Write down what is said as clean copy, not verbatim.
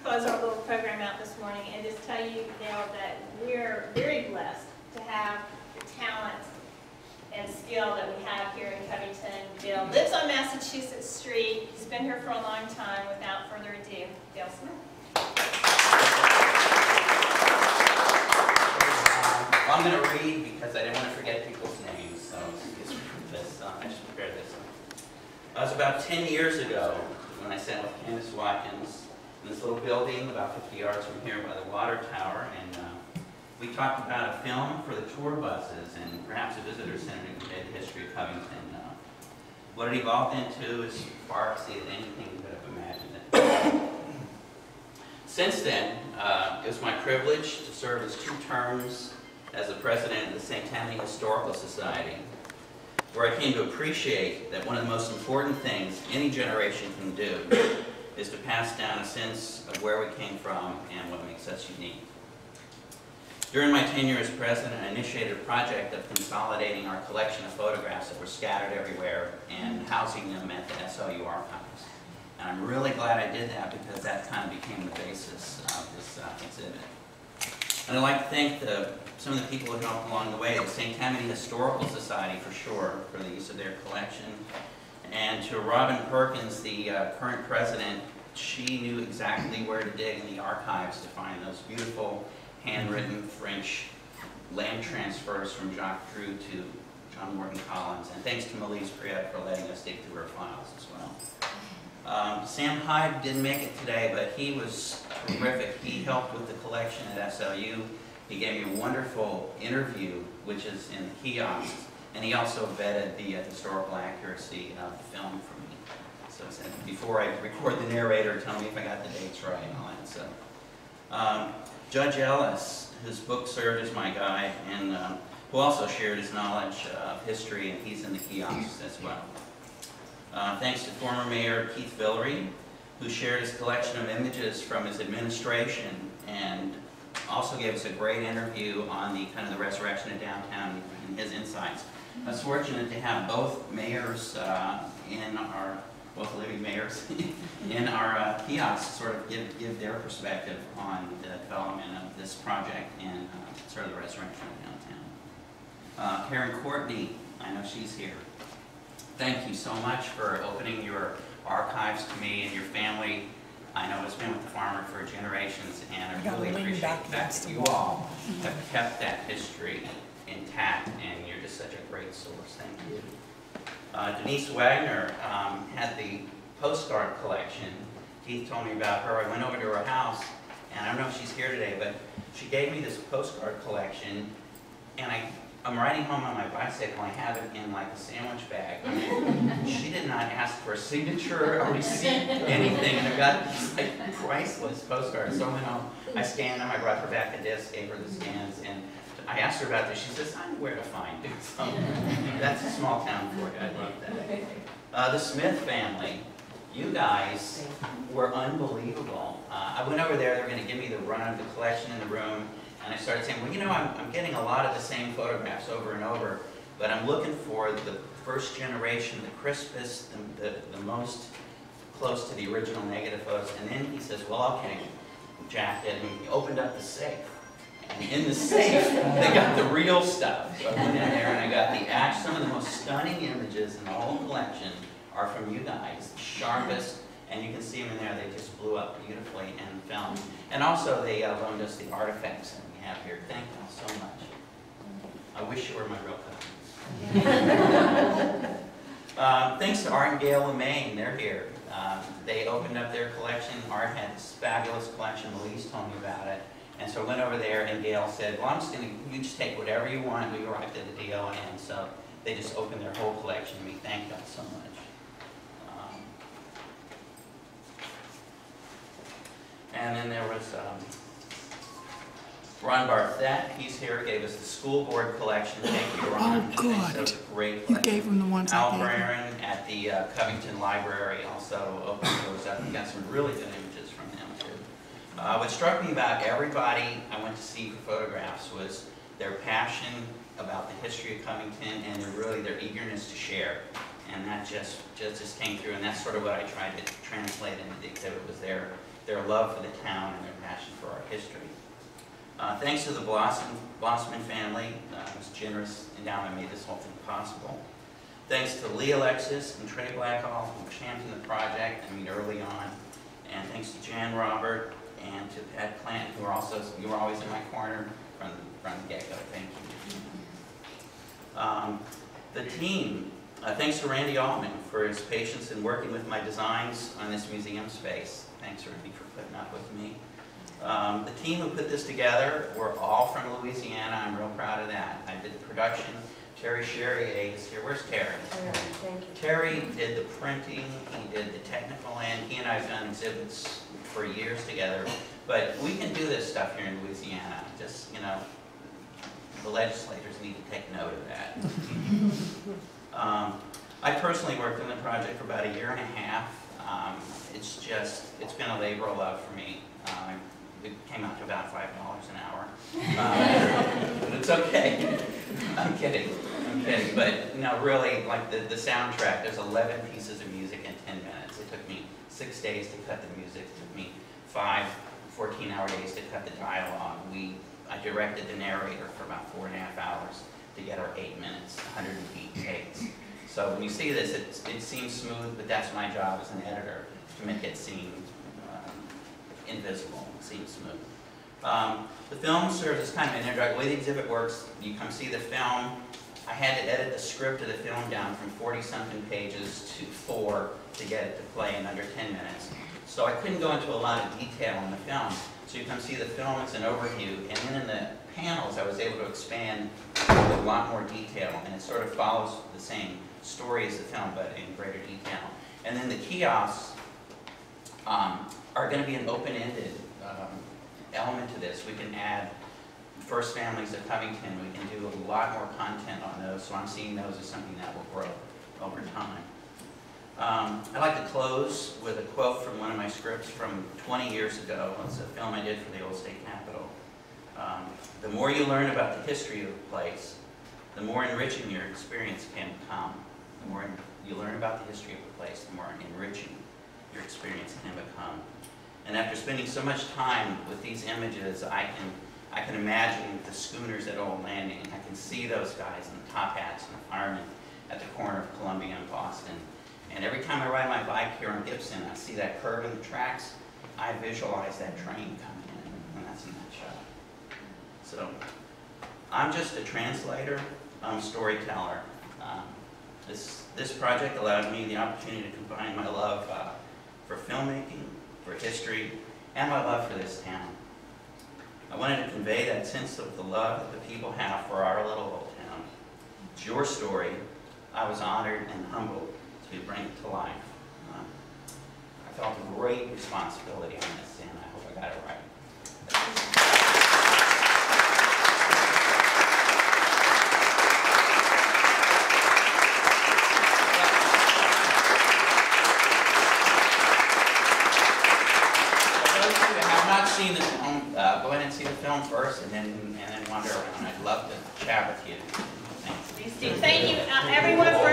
close our little program out this morning and just tell you, Dale, that we're very blessed to have the talent and skill that we have here in Covington. Dale lives on Massachusetts Street. He's been here for a long time. Without further ado, Dale Smith. I'm going to read because I didn't want to forget people's names, so I should prepare this. It was about 10 years ago when I sat with Candace Watkins in this little building about 50 yards from here by the water tower, and we talked about a film for the tour buses and perhaps a visitor center to convey the history of Covington. What it evolved into is far exceeded anything you could have imagined. Since then, it was my privilege to serve as 2 terms as the president of the St. Tammany Historical Society, where I came to appreciate that one of the most important things any generation can do is to pass down a sense of where we came from and what makes us unique. During my tenure as president, I initiated a project of consolidating our collection of photographs that were scattered everywhere and housing them at the SLU archives. And I'm really glad I did that because that kind of became the basis of this exhibit. And I'd like to thank some of the people who helped along the way, the St. Tammany Historical Society for sure, for the use of their collection. And to Robin Perkins, the current president, she knew exactly where to dig in the archives to find those beautiful handwritten French land transfers from Jacques Drew to John Morton Collins. And thanks to Melise Priet for letting us dig through her files as well. Sam Hyde didn't make it today, but he was terrific. He helped with the collection at SLU. He gave me a wonderful interview, which is in the kiosks, and he also vetted the historical accuracy of the film for me. So before I record the narrator, tell me if I got the dates right and all that. So, Judge Ellis, whose book served as my guide, and who also shared his knowledge of history, and he's in the kiosks as well. Thanks to former Mayor Keith Villery, who shared his collection of images from his administration and also gave us a great interview on the kind of the resurrection of downtown and his insights. I was fortunate to have both mayors both living mayors in our kiosks sort of give their perspective on the development of this project and sort of the resurrection of downtown. Karen Courtney, I know she's here. Thank you so much for opening your archives to me and your family. I know it's been with the farmer for generations, and I really appreciate the fact that you all have kept that history intact, and you're just such a great source. Thank you. Denise Wagner had the postcard collection. Keith told me about her. I went over to her house, and I don't know if she's here today, but she gave me this postcard collection, and I'm riding home on my bicycle. I have it in like a sandwich bag. I mean, she did not ask for a signature or receipt, anything, and I got this like priceless postcard. So I went home, I scanned them, I brought her back the disc, gave her the scans, and I asked her about this. She says, I know where to find it. So that's a small town for you. I love that. The Smith family, you guys were unbelievable. I went over there, they were going to give me the run of the collection in the room, and I started saying, well, you know, I'm getting a lot of the same photographs over and over, but I'm looking for the first generation, the crispest, the most close to the original negative photos. And then he says, well, okay, Jack did, and he opened up the safe. And in the safe, they got the real stuff. So I went in there and I got some of the most stunning images in the whole collection are from you guys, the sharpest, and you can see them in there. They just blew up beautifully in film. And also they loaned us the artifacts that we have here. Thank you so much. I wish you were my real cousins. Thanks to Art and Gail LeMaine, they're here. They opened up their collection. Art had this fabulous collection. Melise told me about it. And so I went over there, and Gail said, well, I'm just going to, you just take whatever you want. We arrived at a deal, and so they just opened their whole collection to me. Thank you so much. And then there was Ron Barthett. He's here, gave us the school board collection. Thank you, Ron. Oh, good. That was a great collection. You gave him the ones Al I gave him. Barron at the Covington Library also opened those up. We got some really good images from them, too. What struck me about everybody I went to see for photographs was their passion about the history of Covington and their eagerness to share. And that just came through, and that's sort of what I tried to translate into the exhibit, was their their love for the town and their passion for our history. Thanks to the Blossman family, whose generous endowment made this whole thing possible. Thanks to Lee Alexis and Trey Blackhall, who championed the project, early on. And thanks to Jan Robert and to Pat Clanton, who you were always in my corner from the get-go. Thank you. The team, thanks to Randy Altman for his patience in working with my designs on this museum space. Thanks, Randy, for putting up with me. The team who put this together were all from Louisiana. I'm real proud of that. I did the production. Terry Sherrier is here. Where's Terry? Thank you. Terry did the printing. He did the technical end. He and I have done exhibits for years together. But we can do this stuff here in Louisiana. Just, the legislators need to take note of that. I personally worked on the project for about 1.5 years. It's been a labor of love for me. It came out to about $5 an hour. But it's okay. I'm kidding. But really, like the soundtrack, there's 11 pieces of music in 10 minutes. It took me 6 days to cut the music. It took me 5 14-hour days to cut the dialogue. I directed the narrator for about 4.5 hours to get our 8 minutes, 108 takes. So when you see this, it seems smooth, but that's my job as an editor, to make it seem invisible, seem smooth. The film serves as kind of an introduction. The way the exhibit works, you come see the film. I had to edit the script of the film down from 40-something pages to 4 to get it to play in under 10 minutes. So I couldn't go into a lot of detail in the film. So you come see the film as an overview, and then in the panels I was able to expand with a lot more detail, and it sort of follows the same story as the film, but in greater detail. And then the kiosks are going to be an open-ended element to this. We can add First Families of Covington. We can do a lot more content on those, so I'm seeing those as something that will grow over time. I'd like to close with a quote from one of my scripts from 20 years ago. It's a film I did for the old state capitol. The more you learn about the history of the place, the more enriching your experience can become. The more you learn about the history of the place, the more enriching your experience can become. And after spending so much time with these images, I can imagine the schooners at Old Landing. I can see those guys in the top hats and the firemen at the corner of Columbia and Boston. And every time I ride my bike here on Gibson, I see that curve in the tracks. I visualize that train coming in, and that's in that shot. So I'm just a translator. I'm a storyteller. This project allowed me the opportunity to combine my love for filmmaking, for history, and my love for this town. I wanted to convey that sense of the love that the people have for our little old town. It's your story. I was honored and humbled to bring it to life. I felt a great responsibility on this, and I hope I got it right. Seen the film, go ahead and see the film first, and then wander around. I'd love to chat with you. Thanks. Thank you, everyone, for